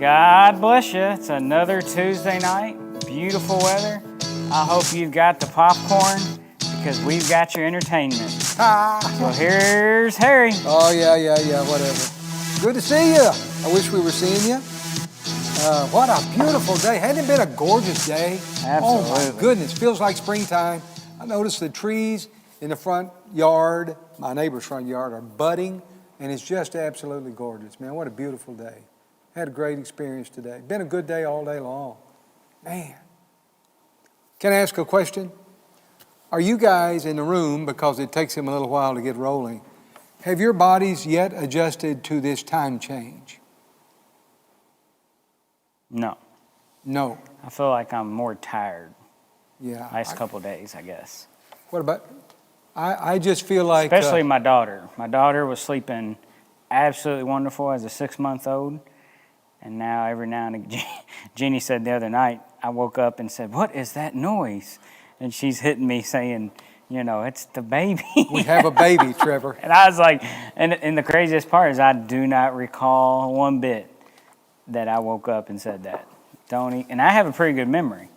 God bless you. It's another Tuesday night. Beautiful weather. I hope you've got the popcorn because we've got your entertainment. So here's Harry. Oh, yeah, whatever. Good to see you. I wish we were seeing you. What a beautiful day. Hadn't it been a gorgeous day? Absolutely. Oh, my goodness. Feels like springtime. I noticed the trees in the front yard, my neighbor's front yard, are budding, and it's just absolutely gorgeous, man. What a beautiful day. Had a great experience today. Been a good day all day long. Man. Can I ask a question? Are you guys in the room, because it takes them a little while to get rolling, have your bodies yet adjusted to this time change? No. No. I feel like I'm more tired. Yeah. Last couple of days, I guess. What about, I just feel like... Especially my daughter. My daughter was sleeping absolutely wonderful as a 6-month-old. And now, every now and again, Jeannie said the other night, I woke up and said, "What is that noise?" And she's hitting me saying, you know, it's the baby. We have a baby, Trevor. And I was like, and the craziest part is I do not recall one bit that I woke up and said that. And I have a pretty good memory,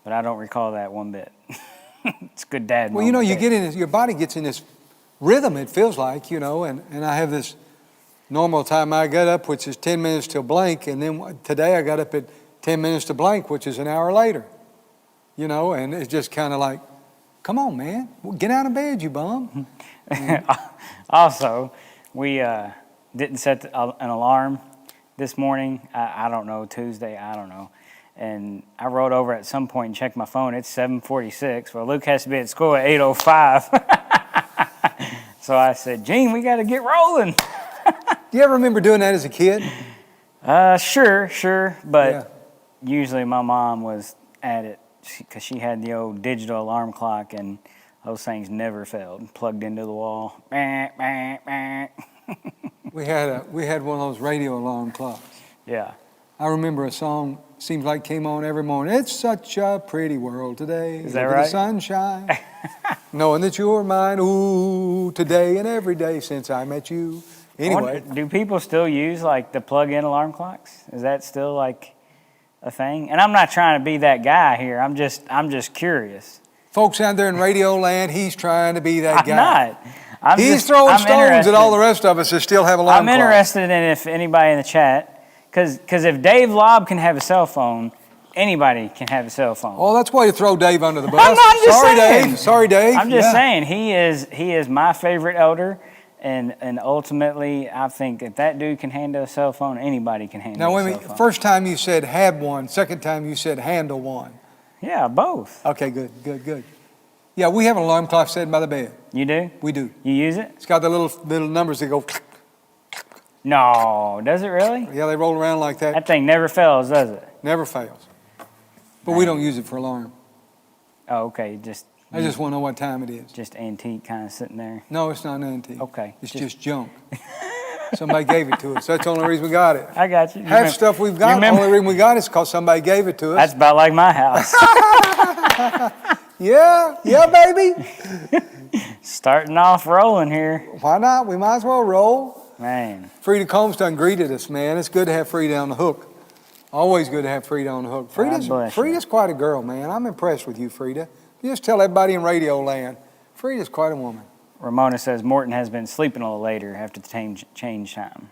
but I don't recall that one bit. It's a good dad moment. Well, you know, you get in this, your body gets in this rhythm, it feels like, you know, and I have this normal time I get up, which is 10 minutes till blank, and then today I got up at 10 minutes to blank, which is an hour later, you know, and it's just kind of like, come on, man, get out of bed, you bum. Also, we didn't set an alarm this morning. I don't know, Tuesday, I don't know. And I rolled over at some point and checked my phone. It's 7:46. Well, Luke has to be at school at 8:05. So I said, Gene, we got to get rolling. Do you ever remember doing that as a kid? Sure. But Yeah. usually my mom was at it because she had the old digital alarm clock, and those things never failed. Plugged into the wall. We had one of those radio alarm clocks. Yeah. I remember a song, seems like came on every morning. It's such a pretty world today. Is that Look at right? the sunshine. Knowing that you're mine, ooh, today and every day since I met you. Anyway. Do people still use like the plug-in alarm clocks? Is that still like a thing? And I'm not trying to be that guy here. I'm just curious. Folks out there in radio land, he's trying to be that guy. I'm not. He's throwing I'm stones interested. at all the rest of us that still have alarm I'm clocks. interested in if anybody in the chat, because if Dave Lobb can have a cell phone, anybody can have a cell phone. Oh, that's why you throw Dave under the bus. I'm not just Sorry, saying. Dave. Sorry, Dave. I'm just saying he is my favorite elder, and ultimately I think if that dude can handle a cell phone, anybody can handle Now, a wait a cell minute. phone. First time you said had one. Second time you said handle one. Yeah, both. Okay, good. Yeah, we have an alarm clock sitting by the bed. You do? We do. You use it? It's got the little numbers that go. No, does it really? Yeah, they roll around like that. That thing never fails, does it? Never fails. But we don't use it for alarm. Oh, okay, I just want to know what time it is. just antique kind of sitting there. No, it's not an antique. Okay, It's just junk. Somebody gave it to us. That's the only reason we got it. I got you. Half stuff we've got, the only reason we got it is because somebody gave it to us. That's about like my house. Yeah, baby. Starting off rolling here. Why not? We might as well roll. Man, Frida Combs done greeted us, man. It's good to have Frida on the hook. Always good to have Frida on the hook. bless you. Frida's quite a girl, man. I'm impressed with you, Frida. You just tell everybody in radio land, Frida's quite a woman. Ramona says Morton has been sleeping a little later after the change time.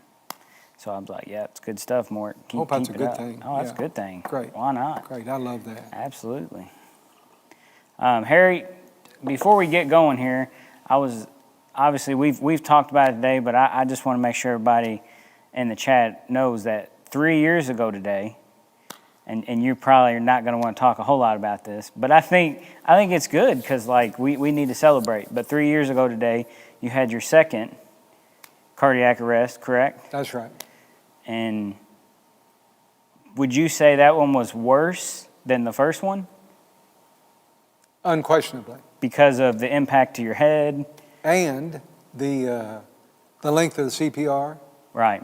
So I was like, yeah, it's good stuff, Mort. Hope that's a it good up. thing. Oh, that's Yeah. a good thing. Great. Why not? Great, I love that. Absolutely. Harry, before we get going here, obviously we've talked about it today, but I just want to make sure everybody in the chat knows that 3 years ago today, and you probably are not going to want to talk a whole lot about this, but I think it's good because like we need to celebrate. But 3 years ago today, you had your second cardiac arrest, correct? That's right. And would you say that one was worse than the first one? Unquestionably. Because of the impact to your head? And the length of the CPR. Right.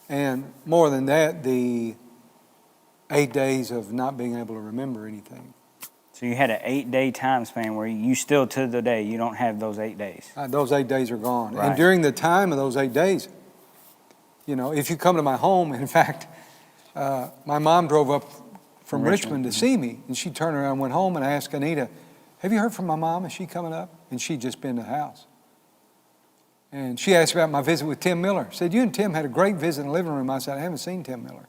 And more than that, the 8 days of not being able to remember anything. So you had an 8-day time span where you still, to the day, you don't have those 8 days. Those 8 days are gone. Right. And during the time of those 8 days, you know, if you come to my home, in fact, my mom drove up from Richmond to see me, and she turned around and went home, and I asked Anita, have you heard from my mom? Is she coming up? And she'd just been to the house. And she asked about my visit with Tim Miller. Said, you and Tim had a great visit in the living room. I said, I haven't seen Tim Miller.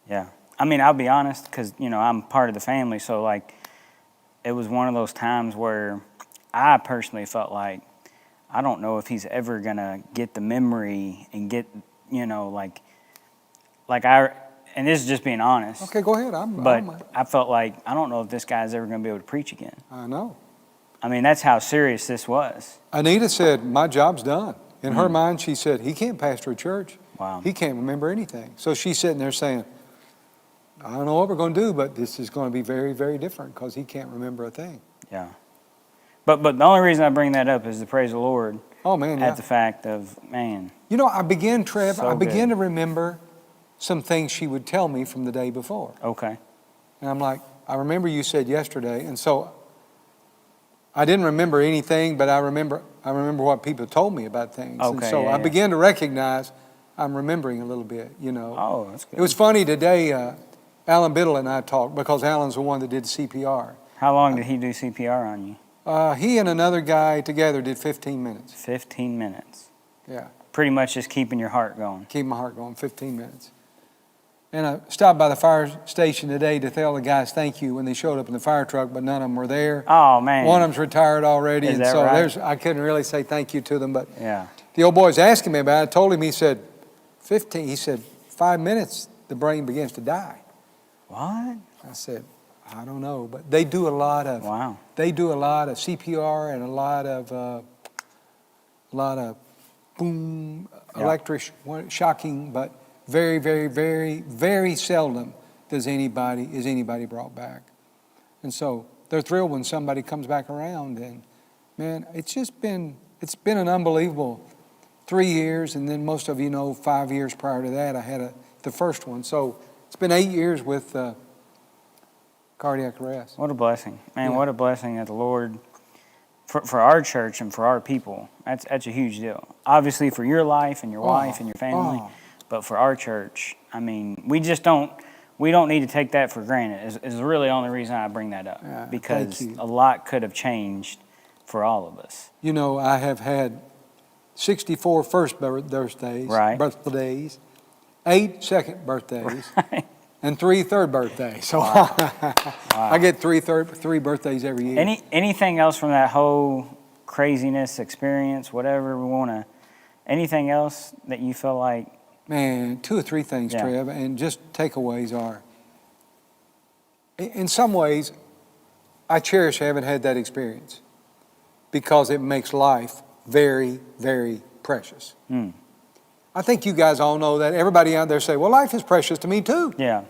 Yeah. I mean, I'll be honest, because, you know, I'm part of the family, so, like, it was one of those times where I personally felt like, I don't know if he's ever going to get the memory and get, you know, and this is just being honest. Okay, go ahead. I felt like, I don't know if this guy's ever going to be able to preach again. I know. I mean, that's how serious this was. Anita said, my job's done. In her mind, she said, he can't pastor a church. Wow. He can't remember anything. So she's sitting there saying, I don't know what we're going to do, but this is going to be very, very different because he can't remember a thing. Yeah. But the only reason I bring that up is to praise the Lord. Oh, man, yeah. At the fact of, man. You know, I began So to remember some things she would tell me from the day before. Okay. And I'm like, I remember you said yesterday, and so I didn't remember anything, but I remember what people told me about things. Okay, and so yeah, I began to recognize I'm remembering a little bit, you know. Oh, that's good. It was funny today, Alan Biddle and I talked because Alan's the one that did CPR. How long did he do CPR on you? He and another guy together did 15 minutes. 15 minutes. Yeah. Pretty much just keeping your heart going. Keep my heart going, 15 minutes. And I stopped by the fire station today to tell the guys thank you when they showed up in the fire truck, but none of them were there. Oh, man. One of them's retired already, Is and that so right? I couldn't really say thank you to them. But Yeah. the old boy was asking me about it. I told him, he said, 15. He said, 5 minutes, the brain begins to die. What? I said, I don't know, but they do a lot of Wow. They do a lot of CPR and a lot of boom, Yeah. electric shocking, but very, very, very, very seldom is anybody brought back. And so they're thrilled when somebody comes back around. And man, it's been an unbelievable 3 years, and then most of you know 5 years prior to that I had the first one. So it's been 8 years with cardiac arrest. What a blessing. Man, Yeah. what a blessing that the Lord, for our church and for our people, that's a huge deal. Obviously for your life and your wife and your family, but for our church, I mean, we don't need to take that for granted is really the only reason I bring that up. Yeah, because thank you. a lot could have changed for all of us. You know, I have had 64 first birthdays, Right. 8 second birthdays, Right. and 3 third birthdays. So I get three birthdays every year. Anything else from that whole craziness experience, whatever we want to, anything else that you feel like? Man, 2 or 3 things, Yeah. Trev, and just takeaways are, in some ways, I cherish having had that experience because it makes life very, very precious. Mm. I think you guys all know that. Everybody out there say, well, life is precious to me too. Yeah.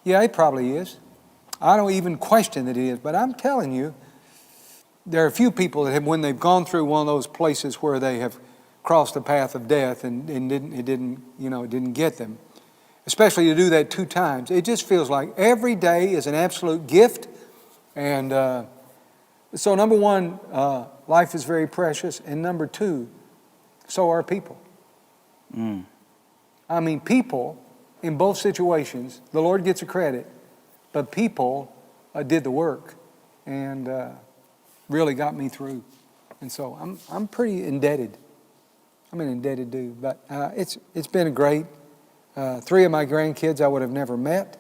Yeah, it probably is. I don't even question that it is, but I'm telling you, there are a few people that have, when they've gone through one of those places where they have crossed the path of death and it didn't get them, especially to do that 2 times. It just feels like every day is an absolute gift. And so number 1, life is very precious. And number 2, so are people. Mm. I mean, people in both situations, the Lord gets a credit, but people did the work and really got me through. And so I'm pretty indebted. I'm an indebted dude, but it's been a great. 3 of my grandkids I would have never met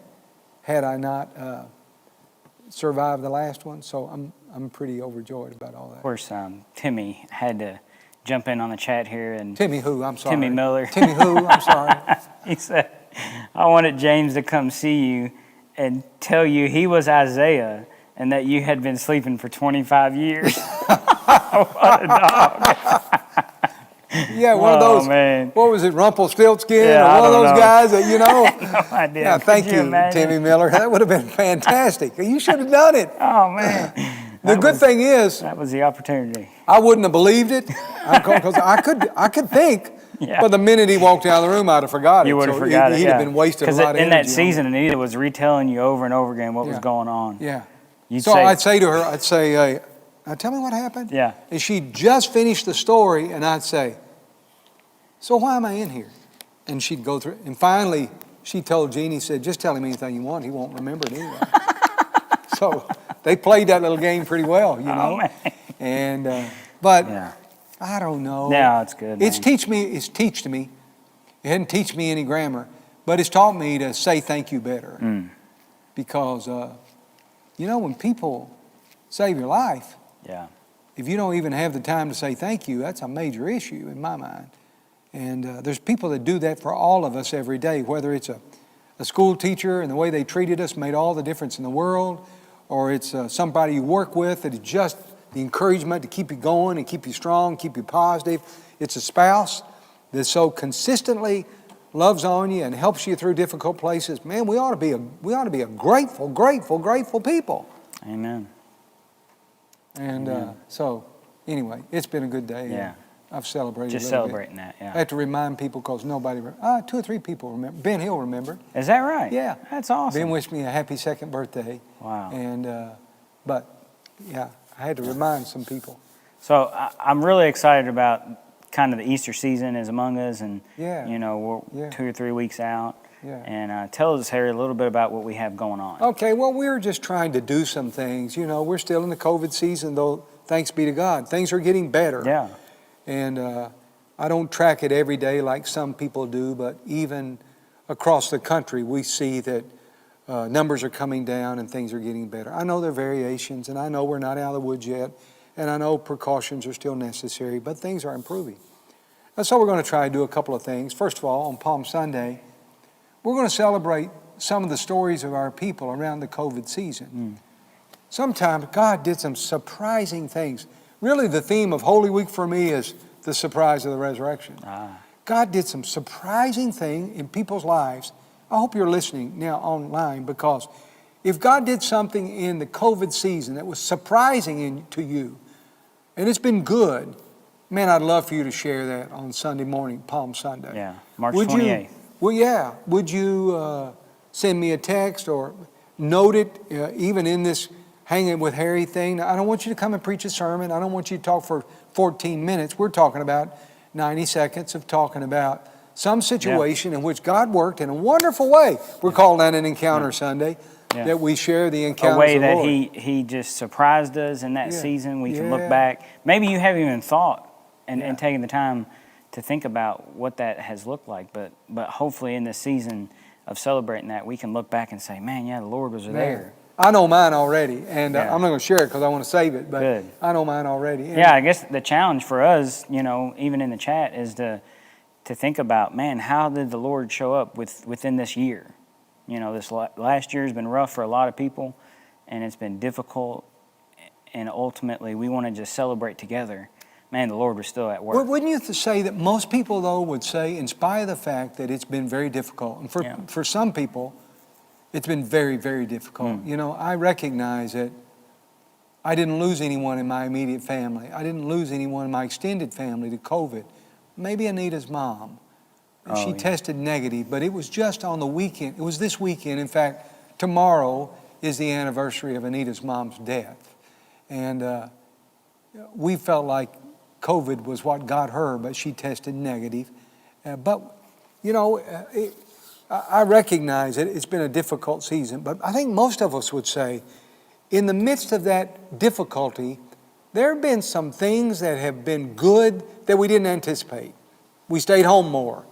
had I not survived the last one. So I'm pretty overjoyed about all that. Of course, Timmy had to jump in on the chat here. And Timmy who? I'm sorry. Timmy Miller. Timmy who? I'm sorry. He said, I wanted James to come see you and tell you he was Isaiah and that you had been sleeping for 25 years. What a dog. Yeah, one of those. Man. What was it, Rumpelstiltskin? Yeah, or I one of don't those know. guys that, you know? No idea. Yeah, thank Could you, imagine? Timmy Miller. That would have been fantastic. You should have done it. Oh, man. The good thing is, That was the opportunity. I wouldn't have believed it because I could think, Yeah. but the minute he walked out of the room, I'd have forgot it. You would have So forgot it, He'd have been wasting a lot of Because energy. in that on season, Anita was retelling you over and over again what was Yeah. going on. it. Yeah. You'd So say, I'd say to her, hey, now tell me what happened. Yeah. And she'd just finished the story, and I'd say, so why am I in here? And she'd go through, and finally, she told Jeannie, said, just tell him anything you want. He won't remember it anyway. So they played that little game pretty well, you know. man. And but Yeah. I don't know. No, it's good, It's man. teach me. It hadn't teach me any grammar, but it's taught me to say thank you better. Because you know, when people save your life, Yeah. if you don't even have the time to say thank you, that's a major issue in my mind. And there's people that do that for all of us every day, whether it's a school teacher and the way they treated us made all the difference in the world, or it's somebody you work with that is just the encouragement to keep you going and keep you strong, keep you positive. It's a spouse that so consistently loves on you and helps you through difficult places. Man, we ought to be a grateful, grateful, grateful people. Amen. And so, anyway, it's been a good day. Yeah. I've celebrated Just a little celebrating bit. that, yeah. I have to remind people because nobody, 2 or 3 people remember. Ben Hill remembered. Is that right? Yeah. That's awesome. Ben wished me a happy 2nd birthday. Wow. And, but, yeah, I had to remind some people. So I'm really excited about kind of the Easter season is among us, and Yeah. you know, we're 2 or 3 weeks out. Yeah. And tell us, Harry, a little bit about what we have going on. Okay, well, we're just trying to do some things. You know, we're still in the COVID season, though, thanks be to God. Things are getting better. Yeah. And I don't track it every day like some people do, but even across the country, we see that numbers are coming down and things are getting better. I know there are variations, and I know we're not out of the woods yet, and I know precautions are still necessary, but things are improving. And so we're going to try to do a couple of things. First of all, on Palm Sunday, we're going to celebrate some of the stories of our people around the COVID season. Sometimes God did some surprising things. Really, the theme of Holy Week for me is the surprise of the resurrection. God did some surprising thing in people's lives. I hope you're listening now online, because if God did something in the COVID season that was surprising to you, and it's been good, man, I'd love for you to share that on Sunday morning, Palm Sunday. Yeah, March Would 28th. Well, yeah. Would you send me a text or note it even in this hanging with Harry thing? Now, I don't want you to come and preach a sermon. I don't want you to talk for 14 minutes. We're talking about 90 seconds of talking about some situation in which God worked in a wonderful way. We're calling that an Encounter Sunday, that we share the encounters a way of the that Lord. he just surprised us in that season. We can look back. Maybe you haven't even thought and taken the time to think about what that has looked like, but hopefully in this season of celebrating that, we can look back and say, man, yeah, the Lord was there. I know mine already, and I'm not going to share it because I want to save it, but Good. I know mine already. And Yeah, I guess the challenge for us, you know, even in the chat, is to think about, man, how did the Lord show up within this year? You know, this last year has been rough for a lot of people, and it's been difficult, and ultimately we want to just celebrate together. Man, the Lord was still at work. Wouldn't you say that most people, though, would say, in spite of the fact that it's been very difficult, and for some people, it's been very, very difficult. You know, I recognize that I didn't lose anyone in my immediate family. I didn't lose anyone in my extended family to COVID. Maybe Anita's mom. She tested negative, but it was just on the weekend. It was this weekend. In fact, tomorrow is the anniversary of Anita's mom's death. And we felt like COVID was what got her, but she tested negative. But, you know, I recognize it. It's been a difficult season, but I think most of us would say, in the midst of that difficulty, there have been some things that have been good that we didn't anticipate. We stayed home more.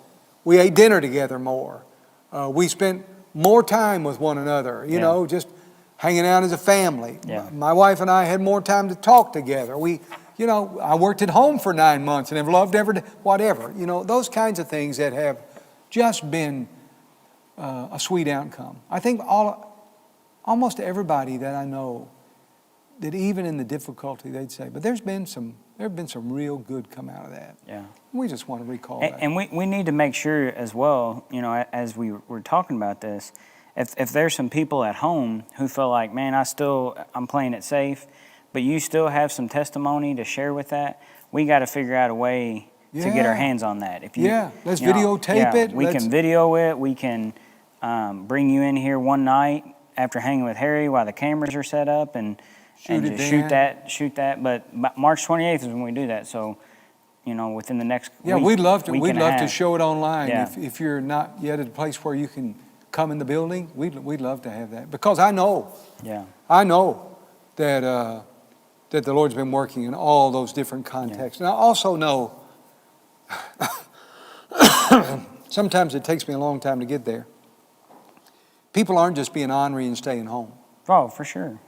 We ate dinner together more. We spent more time with one another, you know, just hanging out as a family. My wife and I had more time to talk together. You know, I worked at home for 9 months and have loved every day, whatever. You know, those kinds of things that have just been a sweet outcome. I think almost everybody that I know, that even in the difficulty, they'd say, but there have been some real good come out of that. Yeah. We just want to recall that. And we need to make sure as well, you know, as we were talking about this, if there's some people at home who feel like, man, I'm playing it safe, but you still have some testimony to share with that, we got to figure out a way to get our hands on that. If let's videotape it. We can video it. We can bring you in here one night after hanging with Harry while the cameras are set up and just shoot that. But March 28th is when we do that. So within the next Yeah, week, we'd love to. week We'd and a love to half. show it online. Yeah. If you're not yet at a place where you can come in the building, we'd love to have that, because I know Yeah, that that the Lord's been working in all those different contexts, and I also know sometimes it takes me a long time to get there. People aren't just being ornery and staying home. oh, for sure.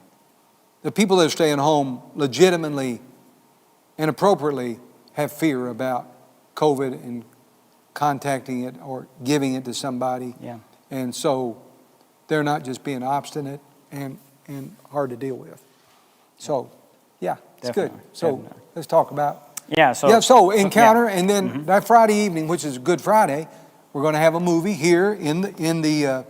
The people that are staying home legitimately and appropriately have fear about COVID and contacting it or giving it to somebody. Yeah. And so they're not just being obstinate and hard to deal with. So, yeah, it's good. Definitely, So definitely. let's talk about, Yeah, so encounter, yeah. and then that Friday evening, which is Good Friday, we're going to have a movie here in the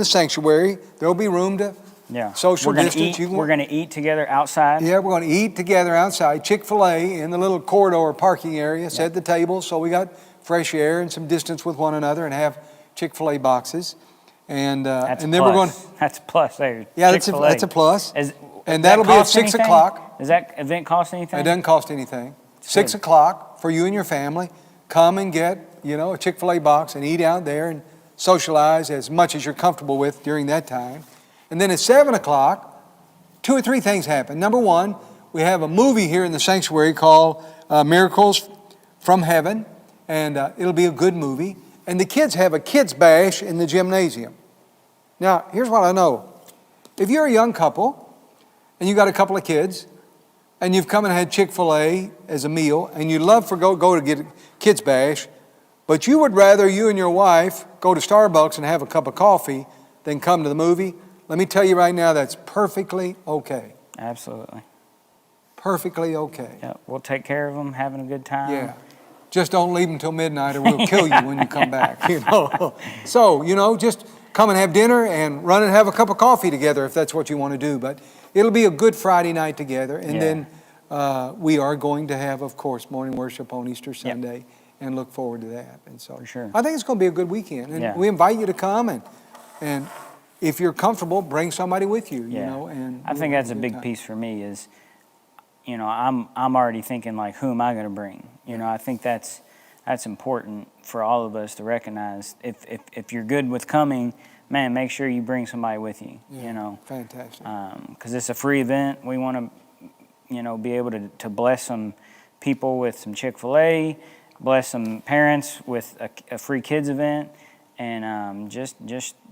sanctuary. There'll be room to Yeah. social We're gonna distance. eat, we're going to eat together outside. Yeah, we're going to eat together outside, Chick-fil-A in the little corridor parking area, set the table so we got fresh air and some distance with one another, and have Chick-fil-A boxes. And That's and a then we're going, plus. That's a plus there. yeah, that's Chick-fil-A. a plus. Is- And does that that'll be at cost 6 anything? o'clock. Does that event cost anything? It doesn't cost anything. 6 good. o'clock for you and your family. Come and get, a Chick-fil-A box and eat out there and socialize as much as you're comfortable with during that time. And then at 7 o'clock, 2 or 3 things happen. Number one, we have a movie here in the sanctuary called Miracles from Heaven, and it'll be a good movie. And the kids have a kids bash in the gymnasium. Now, here's what I know. If you're a young couple and you got a couple of kids and you've come and had Chick-fil-A as a meal and you love to go to get a kids bash, but you would rather you and your wife go to Starbucks and have a cup of coffee than come to the movie, let me tell you right now, that's perfectly okay. Absolutely. Perfectly okay. Yeah, we'll take care of them, having a good time. Yeah. Just don't leave until midnight or we'll kill you when you come back, So, just come and have dinner and run and have a cup of coffee together if that's what you want to do. But it'll be a good Friday night together. And then we are going to have, of course, morning worship on Easter Sunday and look forward to that. And so For sure. I think it's going to be a good weekend. And Yeah. we invite you to come and if you're comfortable, bring somebody with you, Yeah. and I think that's a big piece for me is, I'm already thinking like, who am I going to bring? I think that's important for all of us to recognize. If you're good with coming, man, make sure you bring somebody with you. Fantastic. Because it's a free event. We want to, be able to bless some people with some Chick-fil-A, bless some parents with a free kids event, and just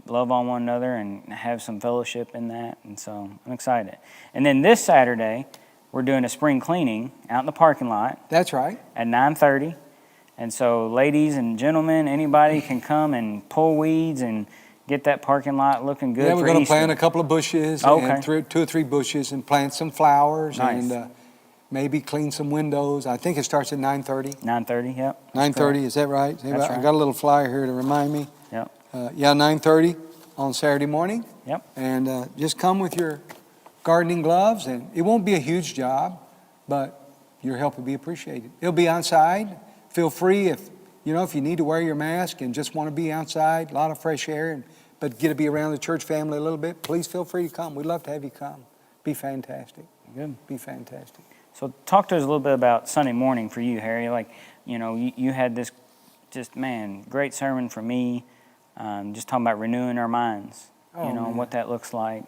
love on one another and have some fellowship in that. And so I'm excited. And then this Saturday, we're doing a spring cleaning out in the parking lot That's right. at 9:30. And so ladies and gentlemen, anybody can come and pull weeds and get that parking lot looking good Yeah, for we're going to Easter. plant a couple of bushes, Okay. and 2 or 3 bushes, and plant some flowers, Nice. and maybe clean some windows. I think it starts at 9:30. 9:30, yep. 9:30, is that right? That's I right. got a little flyer here to remind me. Yep. 9:30 on Saturday morning. Yep. And just come with your gardening gloves, and it won't be a huge job, but your help will be appreciated. It'll be outside. Feel free if you need to wear your mask and just want to be outside, a lot of fresh air, but get to be around the church family a little bit, please feel free to come. We'd love to have you come. Be fantastic. Good. Be fantastic. So talk to us a little bit about Sunday morning for you, Harry. Like, you had this great sermon for me, just talking about renewing our minds, man. what that looks like,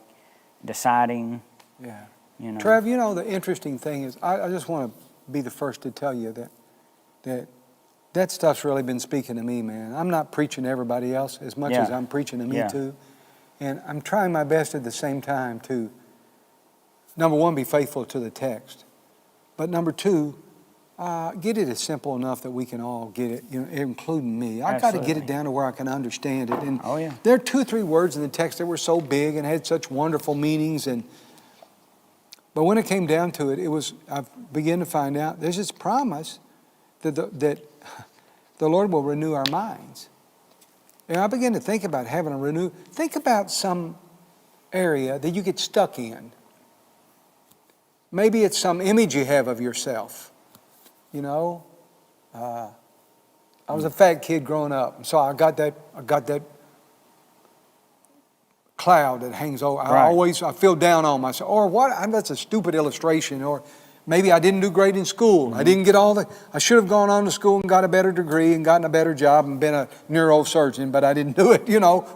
deciding, Yeah. you know. Trev, the interesting thing is, I just want to be the first to tell you that stuff's really been speaking to me, man. I'm not preaching to everybody else as much as I'm preaching to me Yeah. too. And I'm trying my best at the same time to, number one, be faithful to the text. But number two, get it as simple enough that we can all get it, including me. I've got to get it Absolutely. down to where I can understand it. And Oh, yeah. there are 2 or 3 words in the text that were so big and had such wonderful meanings. But when it came down to it, I began to find out there's this promise that the Lord will renew our minds. And I began to think about think about some area that you get stuck in. Maybe it's some image you have of yourself. I was a fat kid growing up, so I got that cloud that hangs over. Right. I feel down on myself. Or what? That's a stupid illustration. Or Maybe I didn't do great in school. I didn't get I should have gone on to school and got a better degree and gotten a better job and been a neurosurgeon, but I didn't do it,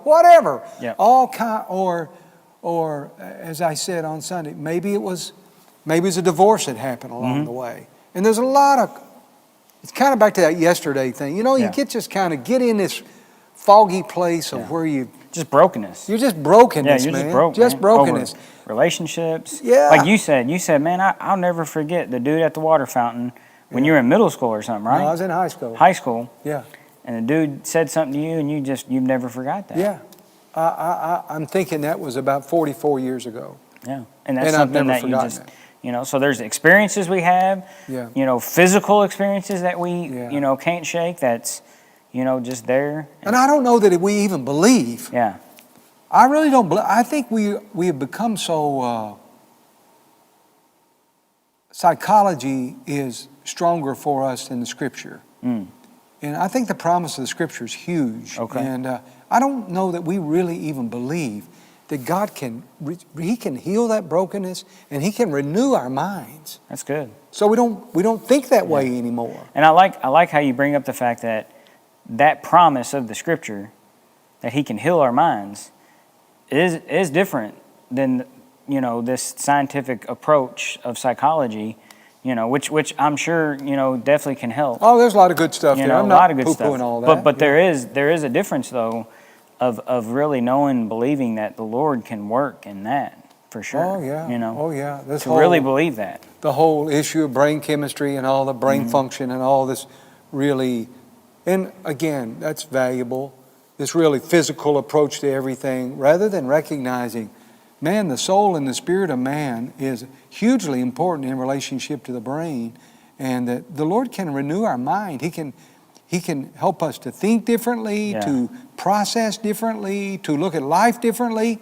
whatever. Yeah. Or as I said on Sunday, maybe it's a divorce that happened along the way. And there's a lot of, it's kind of back to that yesterday thing. You get in this foggy place of where just brokenness. you're just brokenness, Yeah, you're man. just broke, Just man. brokenness. Over relationships. Yeah. Like you said, man, I'll never forget the dude at the water fountain when you were in middle school or something, right? No, I was in high school. High school. Yeah. And the dude said something to you and you've never forgot that. Yeah. I'm thinking that was about 44 years ago. Yeah. And that's And I've something never that you forgotten just, it. so there's experiences we have, Yeah. physical experiences that we, Yeah. can't shake that's, just there. And I don't know that we even believe. Yeah. I really don't believe. I think we have become so, psychology is stronger for us than the Scripture. Mm. And I think the promise of the Scripture is huge. Okay. And I don't know that we really even believe that God He can heal that brokenness and He can renew our minds. That's good. So we don't think that way anymore. And I like how you bring up the fact that promise of the Scripture, that He can heal our minds, is different than this scientific approach of psychology, which I'm sure definitely can help. Oh, there's a lot of good stuff there. A I'm lot not of good poo-pooing stuff. all that. But there is a difference though, of really knowing and believing that the Lord can work in that for sure. Oh yeah. Oh yeah. Really believe that. The whole issue of brain chemistry and all the brain function and all this really, and again, that's valuable. This really physical approach to everything, rather than recognizing, man, the soul and the spirit of man is hugely important in relationship to the brain, and that the Lord can renew our mind. He can help us to think differently, to process differently, to look at life differently.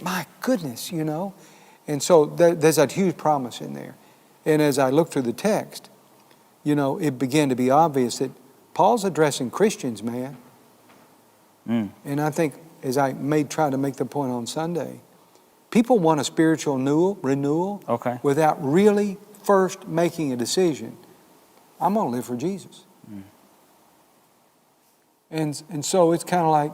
My goodness, And so there's that huge promise in there. And as I look through the text, it began to be obvious that Paul's addressing Christians, man. Mm. And I think, as I try to make the point on Sunday, people want a spiritual renewal without really first making a decision. I'm going to live for Jesus. Mm. And so it's kind of like,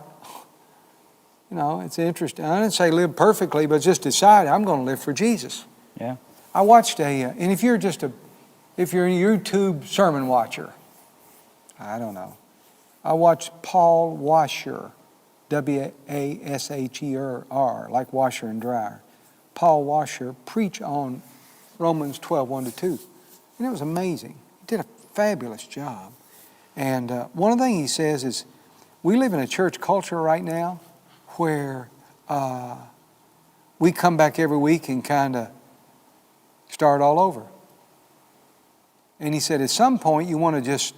it's interesting. I didn't say live perfectly, but just decide I'm going to live for Jesus. Yeah. I watched and if you're a YouTube sermon watcher, I don't know. I watched Paul Washer, Washer, like washer and dryer. Paul Washer preach on Romans 12, 1-2. And it was amazing. He did a fabulous job. And one of the things he says is, we live in a church culture right now where we come back every week and kind of start all over. And he said, at some point you want to just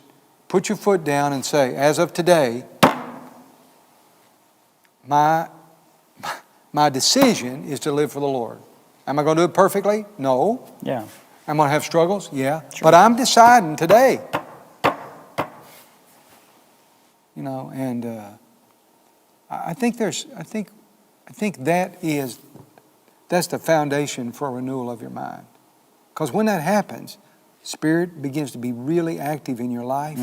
put your foot down and say, as of today, my decision is to live for the Lord. Am I going to do it perfectly? No. Yeah. I'm going to have struggles? Yeah. Sure. But I'm deciding today. And I think that's the foundation for a renewal of your mind. Because when that happens, Spirit begins to be really active in your life,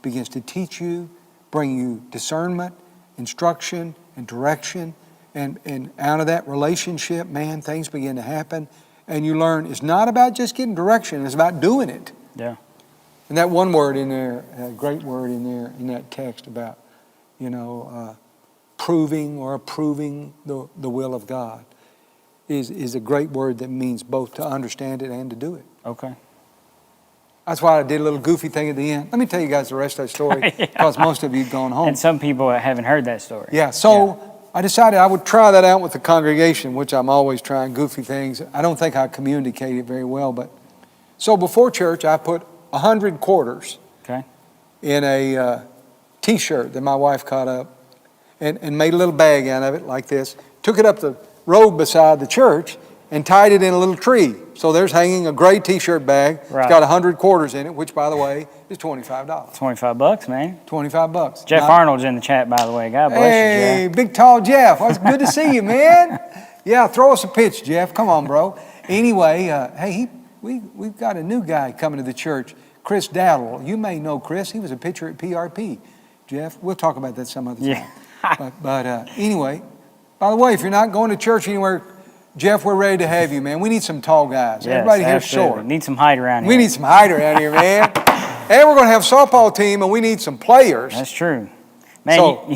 begins to teach you, bring you discernment, instruction, and direction. And out of that relationship, man, things begin to happen. And you learn it's not about just getting direction, it's about doing it. Yeah. And that one word in there, a great word in there in that text about, proving or approving the will of God is a great word that means both to understand it and to do it. Okay. That's why I did a little goofy thing at the end. Let me tell you guys the rest of that story, because most of you have gone home. And some people haven't heard that story. Yeah, so I decided I would try that out with the congregation, which I'm always trying goofy things. I don't think I communicate it very well, but so before church, I put 100 quarters in a T-shirt that my wife cut up and made a little bag out of it like this, took it up the road beside the church and tied it in a little tree. So there's hanging a gray T-shirt bag. Right. It's got 100 quarters in it, which, by the way, is $25. $25, man. $25. Jeff Arnold's in the chat, by the way. God bless you, Jeff. Hey, big tall Jeff. Well, it's good to see you, man. Yeah, throw us a pitch, Jeff. Come on, bro. Anyway, hey, we've got a new guy coming to the church, Chris Dowdle. You may know Chris. He was a pitcher at PRP. Jeff, we'll talk about that some other time. Yeah. But anyway, by the way, if you're not going to church anywhere, Jeff, we're ready to have you, man. We need some tall guys. Yes, Everybody here's absolutely. short. Need some height around here. We need some height around here, man. And we're going to have a softball team, and we need some players. That's true. Man, So-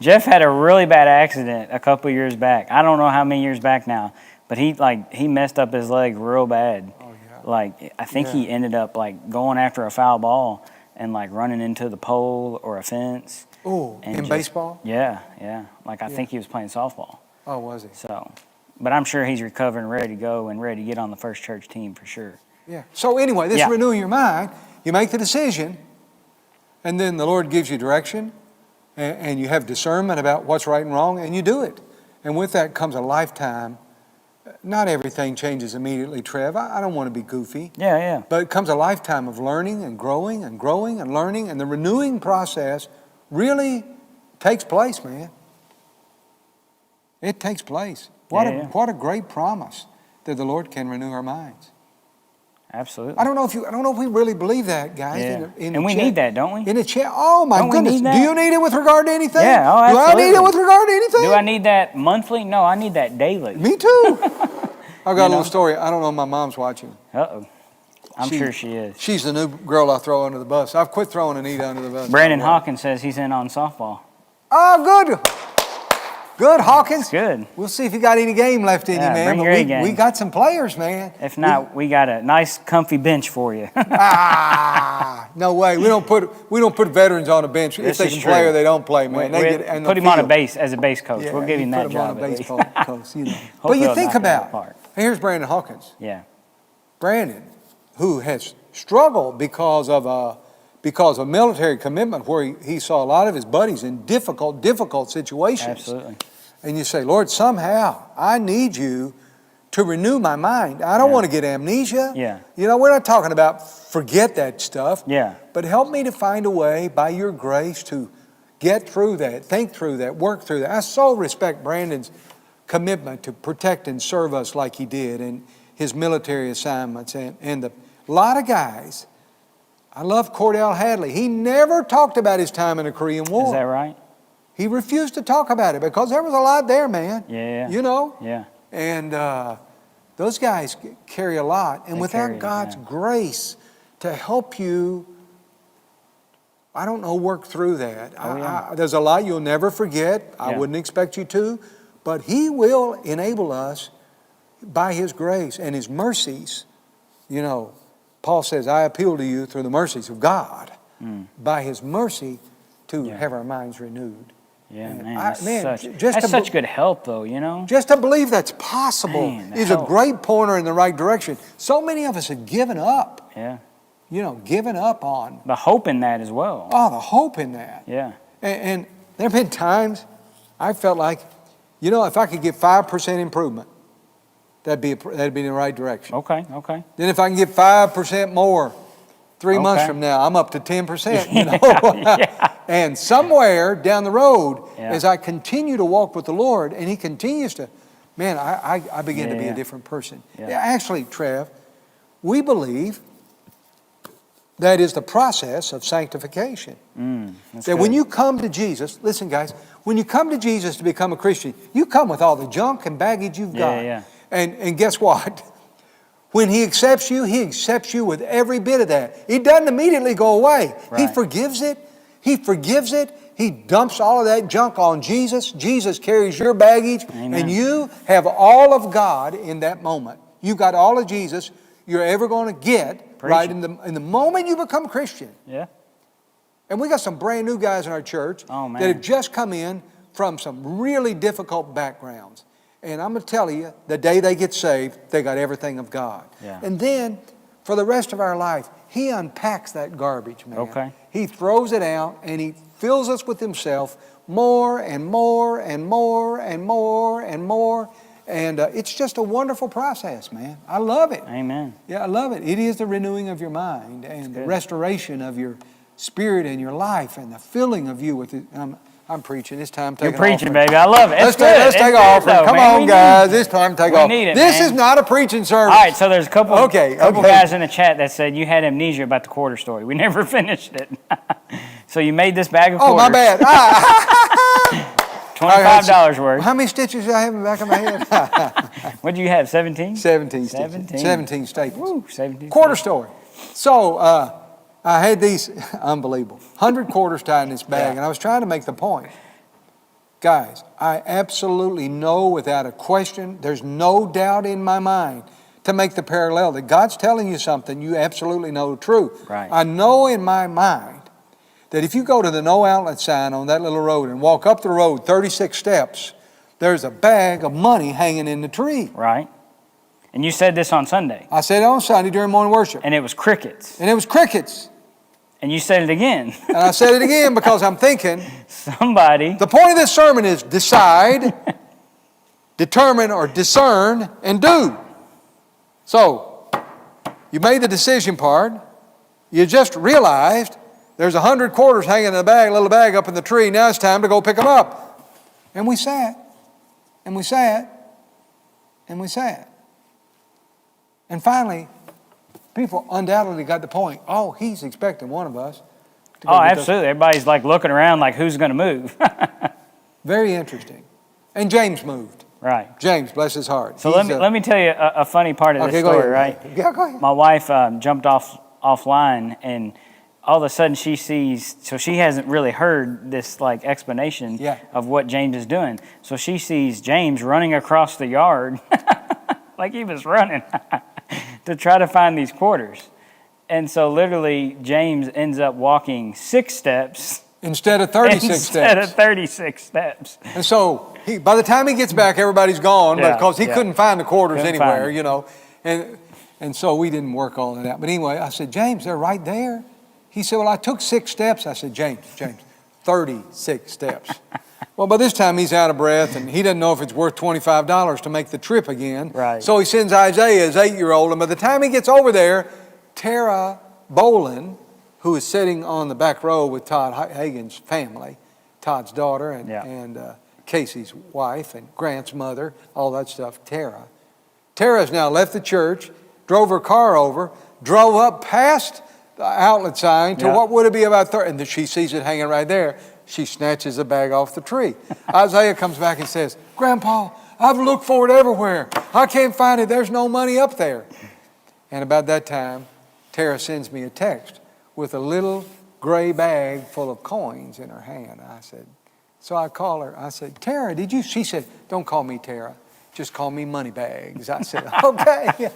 Jeff had a really bad accident a couple of years back. I don't know how many years back now, but he messed up his leg real bad. Oh, yeah. Like, I think Yeah. he ended up like going after a foul ball and like running into the pole or a fence. Oh, And in just- baseball? Yeah. Like I Yeah. think he was playing softball. Oh, was he? So, but I'm sure he's recovering, ready to go, and ready to get on the first church team for sure. Yeah. So anyway, this Yeah. renewing your mind, you make the decision, and then the Lord gives you direction, and you have discernment about what's right and wrong, and you do it. And with that comes a lifetime. Not everything changes immediately, Trev. I don't want to be goofy. Yeah. But it comes a lifetime of learning and growing and growing and learning, and the renewing process really takes place, man. It takes place. Yeah. What a great promise that the Lord can renew our minds. Absolutely. I don't know if we really believe that, guys. Yeah. In And we need that, don't we? In the chat. Oh my Don't we goodness. need that? Do you need it with regard to anything? Yeah, oh, Do I need absolutely. it with regard to anything? Do I need that monthly? No, I need that daily. Me too. I've got a know? little story. I don't know if my mom's watching. Uh-oh. I'm sure she is. She's the new girl I throw under the bus. I've quit throwing Anita under the bus. Brandon Hawkins says he's in on softball. Oh, good. Good, Hawkins. Good. We'll see if you got any game left in Yeah, you, man. bring But your we, A game. we got some players, man. If not, we got a nice, comfy bench for you. No way. We don't put veterans on a bench. If This they is can true. play or they don't play, man. They get in the Put him on a field. base as a base coach. Yeah, we'll give him that put him on job. a at least. baseball coach, you know. But Hopefully you he'll think knock it out of about, the park. here's Brandon Hawkins. Yeah. Brandon, who has struggled because of military commitment, where he saw a lot of his buddies in difficult situations. Absolutely. And you say, Lord, somehow I need you to renew my mind. I don't Yeah. want to get amnesia. Yeah. You know, we're not talking about forget that stuff. Yeah. But help me to find a way by your grace to get through that, think through that, work through that. I so respect Brandon's commitment to protect and serve us like he did and his military assignments. And a lot of guys, I love Cordell Hadley. He never talked about his time in the Korean War. Is that right? He refused to talk about it because there was a lot there, man. Yeah. You know? Yeah. And those guys carry a lot. And They without carry it, God's yeah. grace to help you, I don't know, work through that. Oh, yeah. There's a lot you'll never forget. I Yeah. wouldn't expect you to. But He will enable us by His grace and His mercies. You know, Paul says, I appeal to you through the mercies of God, by His mercy to Yeah. have our minds renewed. Yeah, And man. I- man, That's just to such good help, though, you know? Just to believe that's possible Man, the is a help. great pointer in the right direction. So many of us have given up, Yeah. given up on, The hope in that as well. the hope in that. Yeah. And there have been times I felt like, if I could get 5% improvement, that'd be in the right direction. Okay. Then if I can get 5% more, 3 months Okay. from now, I'm up to 10%, Yeah. And somewhere down the road, Yeah. as I continue to walk with the Lord and He continues to, man, I begin to be a Yeah. different person. Yeah. Yeah, actually, Trev, we believe that is the process of sanctification. That's That good. when you come to Jesus, listen guys, when you come to Jesus to become a Christian, you come with all the junk and baggage you've got. Yeah. And guess what? When He accepts you with every bit of that. It doesn't immediately go away. He Right. forgives it. He dumps all of that junk on Jesus. Jesus carries your baggage. Amen. And you have all of God in that moment. You've got all of Jesus you're ever going to get Preach right it. in the moment you become Christian. Yeah. And we got some brand new guys in our church Oh, man. that have just come in from some really difficult backgrounds. And I'm going to tell you, the day they get saved, they got everything of God. Yeah. And then, for the rest of our life, He unpacks that garbage, man. Okay. He throws it out, and He fills us with Himself more and more and more and more and more. And it's just a wonderful process, man. I love it. Amen. Yeah, I love it. It is the renewing of your mind and the good. restoration of your spirit and your life and the filling of you with it. I'm preaching. It's time to take You're preaching, baby. I love it. Let's It's good. take It's an good, offering. though, Come man. on, guys. It's time to take off. need it, This man. is not a preaching service. All right, so there's a couple Okay. guys in the chat that said you had amnesia about the quarter story. We never finished it. So you made this bag of quarters. Oh, my bad. $25 worth. How many stitches do I have in the back of my head? What do you have, 17? 17 stitches. 17. 17 staples. Woo, 17. Quarter story. So I had these, unbelievable, 100 quarters tied in this bag, and I was trying to make the point. Guys, I absolutely know without a question, there's no doubt in my mind to make the parallel that God's telling you something, you absolutely know the truth. Right. I know in my mind that if you go to the no outlet sign on that little road and walk up the road 36 steps, there's a bag of money hanging in the tree. Right. And you said this on Sunday. I said it on Sunday during morning worship. And it was crickets. And it was crickets. And you said it again. And I said it again because I'm thinking, Somebody. the point of this sermon is decide, determine, or discern, and do. So, you made the decision part. You just realized there's 100 quarters hanging in the bag, little bag up in the tree. Now it's time to go pick them up. And we sat, and we sat, and we sat. And finally, people undoubtedly got the point. Oh, he's expecting one of us to go Oh, get those. absolutely. Everybody's like looking around like, who's going to move? Very interesting. And James moved. Right. James, bless his heart. So let me tell you a funny part of this go story, ahead. right? Yeah, go ahead. My wife jumped offline, and all of a sudden she sees, so she hasn't really heard this like explanation of what James is doing. So she sees James running across the yard like he was running to try to find these quarters. And so literally James ends up walking 6 steps Instead of 36 instead steps. of 36 steps. And so by the time he gets back, everybody's gone Yeah, because he couldn't find the quarters Couldn't anywhere, find it. you know. And so we didn't work all of that. But anyway, I said, James, they're right there. He said, well, I took 6 steps. I said, James, 36 steps. Well, by this time he's out of breath and he doesn't know if it's worth $25 to make the trip again. Right. So he sends Isaiah, his 8-year-old, and by the time he gets over there, Tara Boland, who is sitting on the back row with Todd Hagen's family, Todd's daughter and Casey's wife and Grant's mother, all that stuff, Tara. Tara's now left the church, drove her car over, drove up past the outlet sign to what would it be about 30, and she sees it hanging right there. She snatches the bag off the tree. Isaiah comes back and says, Grandpa, I've looked for it everywhere. I can't find it. There's no money up there. And about that time, Tara sends me a text with a little gray bag full of coins in her hand. I said, so I call her. I said, Tara, did you? She said, don't call me Tara. Just call me Moneybags. I said, okay.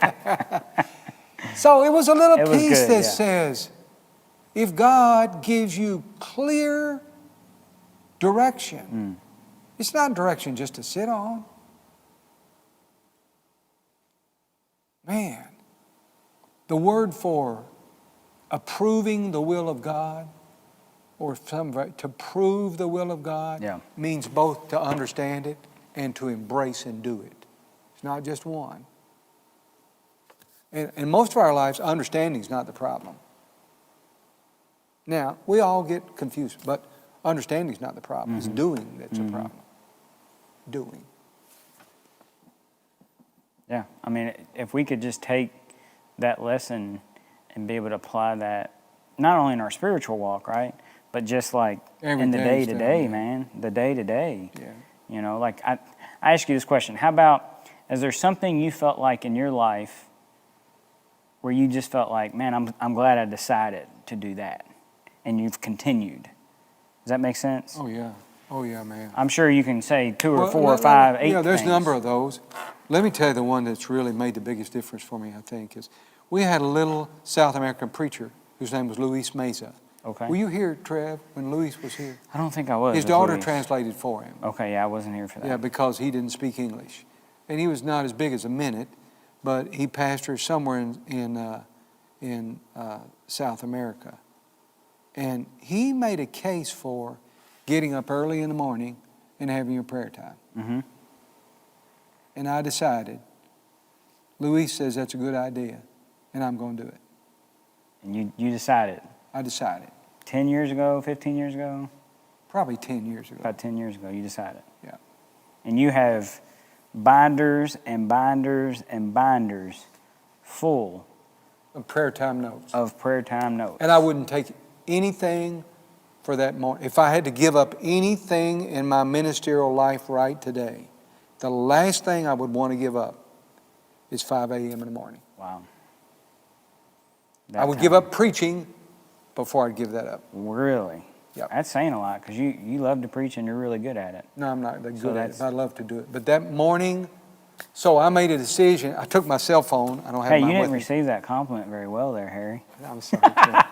So it was a little piece that says, if God gives you clear direction, it's not direction just to sit on. Man, the word for approving the will of God, or to prove the will of God, means both to understand it and to embrace and do it. It's not just one. And in most of our lives, understanding is not the problem. Now, we all get confused, but understanding is not the problem. It's doing that's the problem. Doing. Yeah, I mean, if we could just take that lesson and be able to apply that, not only in our spiritual walk, right, but just like in the day-to-day, man, the day-to-day. Yeah. You know, like I ask you this question. How about, is there something you felt like in your life where you just felt like, man, I'm glad I decided to do that, and you've continued? Does that make sense? Oh, yeah. Oh, yeah, man. I'm sure you can say 2 or 4 or 5, 8 there's things. a number of those. Let me tell you the one that's really made the biggest difference for me, I think, is we had a little South American preacher whose name was Luis Meza. Okay. Were you here, Trev, when Luis was here? I don't think I was. His daughter translated for him. Okay, yeah, I wasn't here for that. Yeah, because he didn't speak English. And he was not as big as a minute, but he pastored somewhere in South America. And he made a case for getting up early in the morning and having your prayer time. Mm-hmm. And I decided, Luis says that's a good idea, and I'm going to do it. And you decided? I decided. 10 years ago, 15 years ago? Probably 10 years ago. About 10 years ago, you decided. Yeah. And you have binders and binders and binders full Prayer time notes. of prayer time notes. And I wouldn't take anything for that moment. If I had to give up anything in my ministerial life right today, the last thing I would want to give up is 5 a.m. in the morning. Wow. I would give up preaching before I'd give that up. Really? Yep. That's saying a lot because you love to preach and you're really good at it. No, I'm not that So good at it, that's- but I'd love to do it. But that morning, so I made a decision. I took my cell phone. I don't have Hey, you mine didn't with me. receive that compliment very well there, Harry. I'm sorry, Trevor.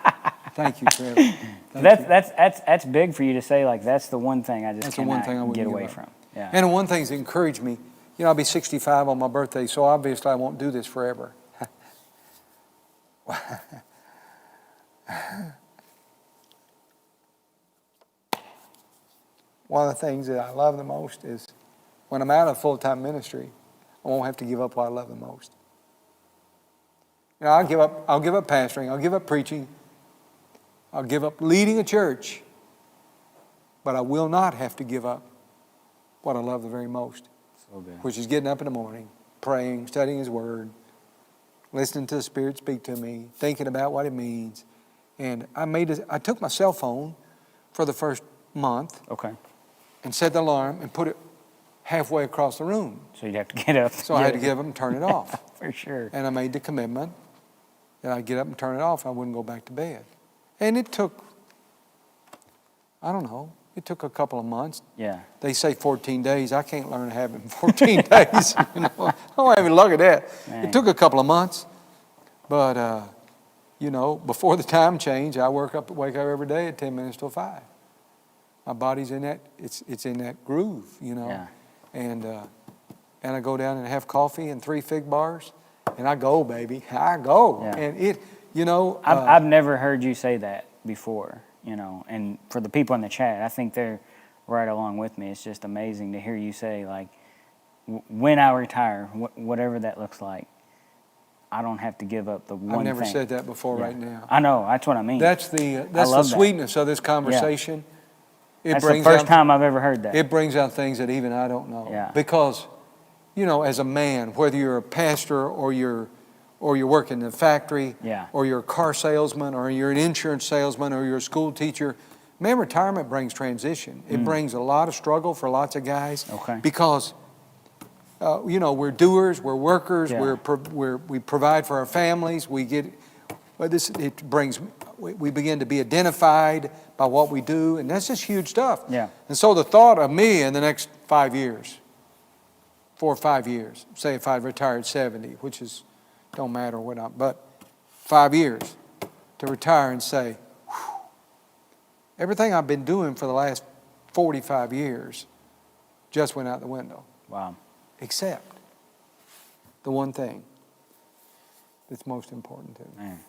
Thank you, Trevor. Thank you. That's big for you to say, like, that's the one thing I just That's the one cannot thing I wouldn't get give away up. from. Yeah. And one thing's encouraged me. You know, I'll be 65 on my birthday, so obviously I won't do this forever. One of the things that I love the most is when I'm out of full-time ministry, I won't have to give up what I love the most. You know, I'll give up pastoring, I'll give up preaching, I'll give up leading a church, but I will not have to give up what I love the very most, So good. which is getting up in the morning, praying, studying His Word, listening to the Spirit speak to me, thinking about what it means. And I took my cell phone for the first month Okay. and set the alarm and put it halfway across the room. So you'd have to get up. So I had to get up and turn it off. For sure. And I made the commitment that I'd get up and turn it off. I wouldn't go back to bed. And it took, I don't know, it took a couple of months. Yeah. They say 14 days. I can't learn a habit in 14 days. You know? I don't even look at that. Man. It took a couple of months. But, you know, before the time change, I wake up every day at 10 minutes till 5. My body's in that, it's in that groove, you know. Yeah. And I go down and have coffee and 3 fig bars, and I go, baby. I go. Yeah. And it, you know. I've never heard you say that before, you know, and for the people in the chat, I think they're right along with me. It's just amazing to hear you say, like, when I retire, whatever that looks like, I don't have to give up the one thing. I've never said that before Yeah. right now. I know, that's what I mean. That's the love that. sweetness of this conversation. That's the first time I've ever heard that. It brings out things that even I don't know. Yeah. Because, you know, as a man, whether you're a pastor or you're working in a factory, Yeah. or you're a car salesman, or you're an insurance salesman, or you're a school teacher, man, retirement brings transition. It brings a lot of struggle for lots of guys. Okay. Because, you know, we're doers, we're workers, Yeah. we provide for our families, we get, but we begin to be identified by what we do, and that's just huge stuff. Yeah. And so the thought of me in the next 5 years, 4 or 5 years, say if I'd retired 70, which is, don't matter what I'm, but 5 years to retire and say, whew, everything I've been doing for the last 45 years just went out the window, Wow. except the one thing that's most important to me. Man,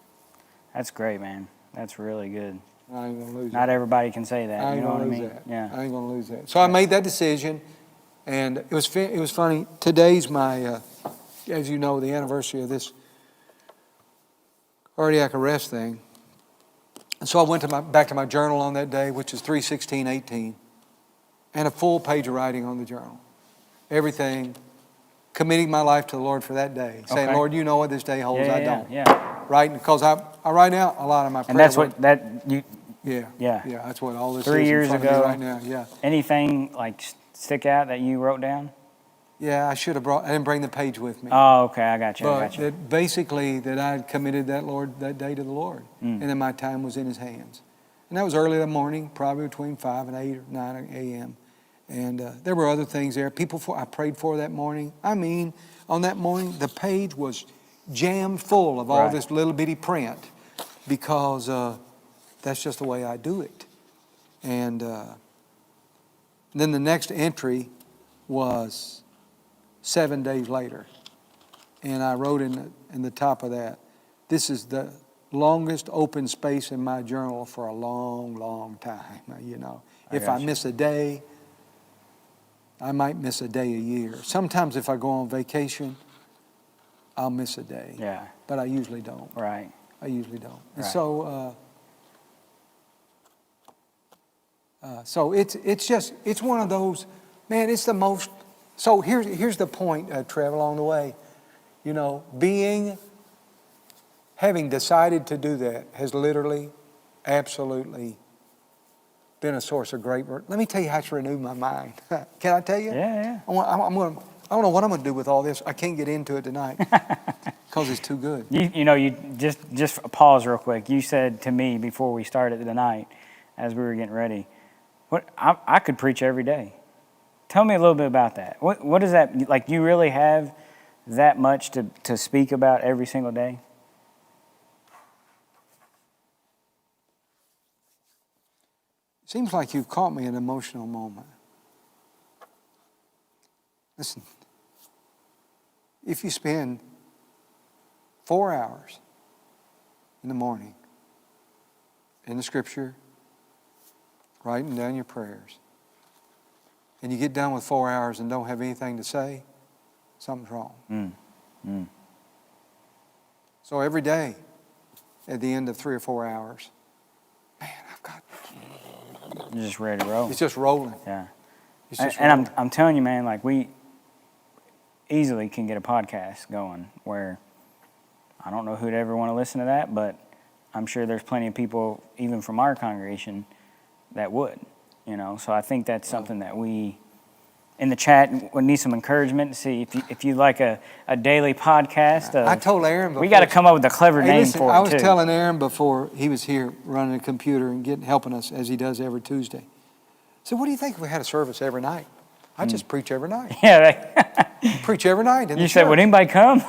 that's great, man. That's really good. I ain't gonna lose Not it. everybody can say that. I ain't You know what gonna I lose mean? that. Yeah. I ain't gonna lose that. So I made that decision, and it was funny. Today's my, as you know, the anniversary of this cardiac arrest thing. And so I went back to my journal on that day, which is 3/16/18, and a full page of writing on the journal. Everything, committing my life to the Lord for that day, saying, Okay. Lord, you know what this day holds. I don't. Yeah. Right? Because I write out a lot of my prayer. And that's work. what that you. Yeah. Yeah. Yeah. That's what all this 3 is years in front of me ago. right now. Yeah. Anything like stick out that you wrote down? Yeah, I should have I didn't bring the page with me. Oh, okay. I got you. I But got you. that basically that I had committed that day to the Lord. Mm. And then my time was in His hands. And that was early in the morning, probably between 5 and 8 or 9 a.m. And there were other things there. I prayed for that morning. I mean, on that morning, the page was jammed full of all Right. this little bitty print because that's just the way I do it. And then the next entry was 7 days later. And I wrote in the top of that, this is the longest open space in my journal for a long, long time. You know, if I got you. miss a day, I might miss a day a year. Sometimes if I go on vacation, I'll miss a day. Yeah. But I usually don't. Right. I usually don't. And Right. so So it's one of those, man, it's the most, so here's the point, Trev, along the way. You know, having decided to do that has literally, absolutely been a source of great work. Let me tell you how it's renewed my mind. Can I tell you? Yeah. I don't know what I'm going to do with all this. I can't get into it tonight because it's too good. You just pause real quick. You said to me before we started tonight, as we were getting ready, I could preach every day. Tell me a little bit about that. What is that like? You really have that much to speak about every single day? Seems like you've caught me in an emotional moment. Listen, if you spend 4 hours in the morning in the Scripture, writing down your prayers, and you get done with 4 hours and don't have anything to say, something's wrong. So every day, at the end of 3 or 4 hours, man, You're just ready to roll. it's just rolling. Yeah. It's just And rolling. I'm telling you, man, like we easily can get a podcast going where I don't know who'd ever want to listen to that, but I'm sure there's plenty of people, even from our congregation, that would, So I think that's something that we, in the chat, would need some encouragement to see if you like a daily podcast. I told Aaron before. We got to come up with a clever Hey, name listen, for it, I was too. telling Aaron before he was here running a computer and helping us as he does every Tuesday. So what do you think if we had a service every night? I just preach every night. Yeah. Preach every night in the You said, church. would anybody come?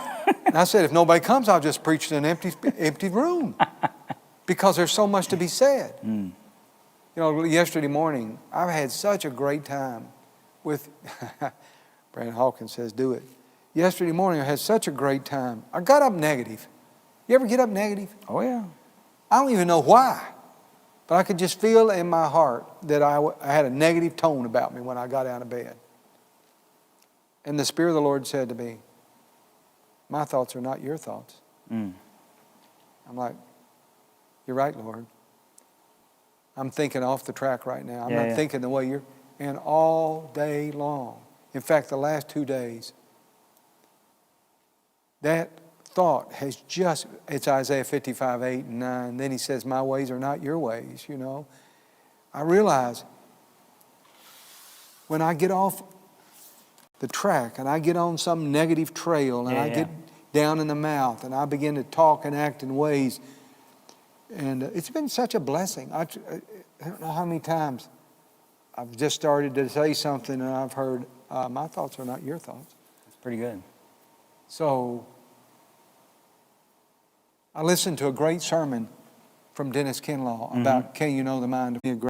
And I said, if nobody comes, I'll just preach in an empty room. Because there's so much to be said. Yesterday morning, I've had such a great time with, Brandon Hawkins says, do it. Yesterday morning, I had such a great time. I got up negative. You ever get up negative? Oh, yeah. I don't even know why. But I could just feel in my heart that I had a negative tone about me when I got out of bed. And the Spirit of the Lord said to me, my thoughts are not your thoughts. I'm like, you're right, Lord. I'm thinking off the track right now. I'm not thinking the way you're. And all day long. In fact, the last 2 days, that thought has just, it's Isaiah 55, 8 and 9. Then he says, my ways are not your ways, I realize when I get off the track and I get on some negative trail and I get down in the mouth and I begin to talk and act in ways, and it's been such a blessing. I don't know how many times I've just started to say something and I've heard, my thoughts are not your thoughts. That's pretty good. So I listened to a great sermon from Dennis Kinlaw about Can You Know the Mind of a Great